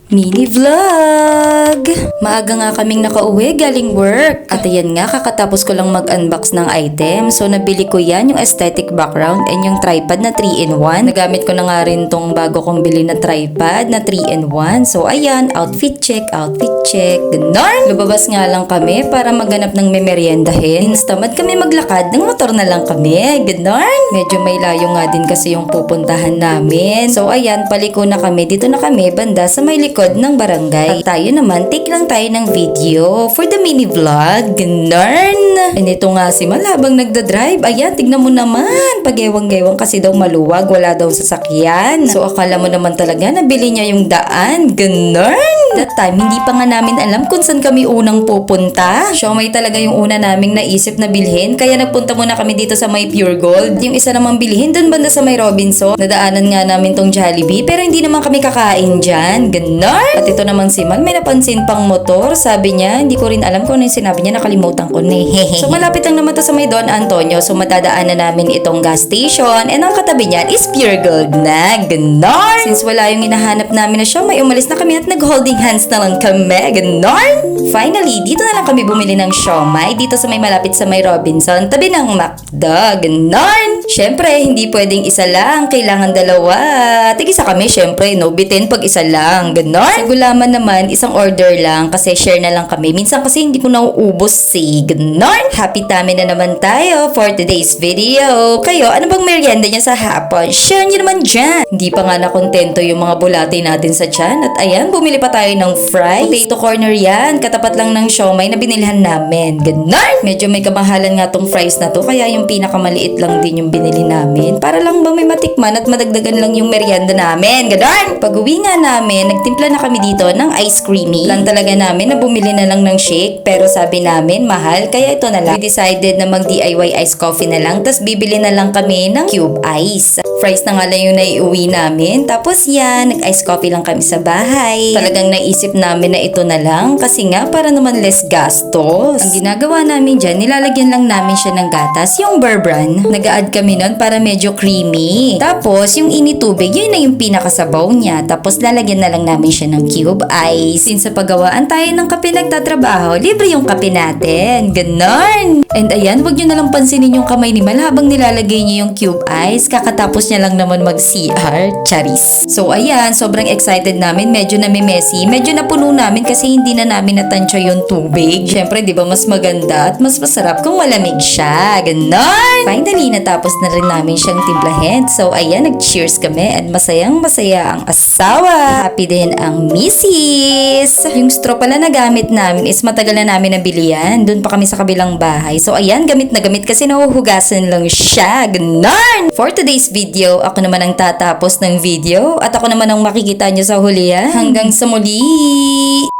Mini vlog! Maaga nga kaming nakauwi galing work. At ayan nga, kakatapos ko lang mag-unbox ng item. So nabili ko yan, yung aesthetic background and yung tripod na 3-in-1. Nagamit ko na nga rin tong bago kong bili na tripod na 3-in-1. So ayan, outfit check. Ganon! Lumabas nga lang kami para maghanap ng memeryendahin. Instamad kami maglakad, ng motor na lang kami. Ganon! Medyo may layo nga din kasi yung pupuntahan namin. So ayan, paliko na kami. Dito na kami, banda sa may likod ng barangay. At tayo naman, take lang tayo ng video for the mini vlog. Ganon! And ito nga si Mal habang nagdadrive. Ayan, tignan mo naman. Pag-ewang-gewang kasi daw maluwag, wala daw sasakyan. So akala mo naman talaga nabili niya yung daan. Ganon! That time, hindi pa nga namin alam kung saan kami unang pupunta. Siomay talaga yung una naming naisip na bilhin. Kaya nagpunta muna kami dito sa may Pure Gold. Yung isa namang bilhin dun banda sa may Robinson. Nadaanan nga namin tong Jollibee pero hindi naman kami kakain dyan. Ganon! At ito naman si Mal, may napansin pang motor. Sabi niya, hindi ko rin alam kung ano yung sinabi niya, nakalimutan ko na. So malapit lang naman to sa may Don Antonio. So madadaanan namin itong gas station. And ang katabi niyan is Pure Gold na. Ganon! Since wala yung hinahanap namin na siya, may umalis na kami at nag-holding hands na lang kami. Ganon! Finally, dito na lang kami bumili ng siomay dito sa may malapit sa may Robinson, tabi ng McDo. Ganon! Syempre, hindi pwedeng isa lang, kailangan dalawa. Tig-isa kami, syempre, no? Bitin pag isa lang. Ganon! Sa gulaman naman, isang order lang kasi share na lang kami. Minsan kasi hindi ko nauubos si ganon. Happy tummy na naman tayo for today's video. Kayo, ano bang merienda niya sa hapon? Share niyo naman dyan. Hindi pa nga nakontento yung mga bulate natin sa tiyan. At ayan, bumili pa tayo ng fries. Potato corner yan. Katapat lang ng siomay na binilhan namin. Ganon! Medyo may kamahalan nga tong fries na to. Kaya yung pinakamaliit lang din yung binili namin. Para lang ba may matikman at madagdagan lang yung merienda namin. Ganon! Pag uwi nga namin, nagtimpla na kami dito ng ice creamy. Plan talaga namin na bumili na lang ng shake. Pero sabi namin, mahal. Kaya ito na lang. We decided na mag-DIY ice coffee na lang. Tapos bibili na lang kami ng cube ice. Fries na nga lang yung naiuwi namin. Tapos yan, nag-ice coffee lang kami sa bahay. Talagang naisip namin na ito na lang. Kasi nga, para naman less gastos. Ang ginagawa namin dyan, nilalagyan lang namin siya ng gatas. Yung Bear Brand. Nag-a-add kami nun para medyo creamy. Tapos, yung initubig, yun na yung pinakasabaw niya. Tapos, lalagyan na lang namin siya ng cube ice. Since sa paggawaan tayo ng kape nagtatrabaho, libre yung kape natin. Ganon! And ayan, wag nyo na lang pansinin yung kamay ni Mal habang nilalagay niya yung cube ice. Kakatapos niya lang naman mag-CR. Charis. So ayan, sobrang excited namin. Medyo nami-messy. Medyo napuno namin kasi hindi na namin natansya yung tubig. Syempre, di ba mas maganda at mas masarap kung malamig siya. Ganon! Finally, natapos na rin namin siyang timplahin. So ayan, nag-cheers kami at masayang masaya ang asawa. Happy din ang misis. Yung straw pala na gamit namin is matagal na namin nabili yan. Doon pa kami sa kabilang bahay. So ayan, gamit na gamit kasi nahuhugasan lang siya. Ganon! For today's video, ako naman ang tatapos ng video at ako naman ang makikita nyo sa huli. Hanggang sa muli!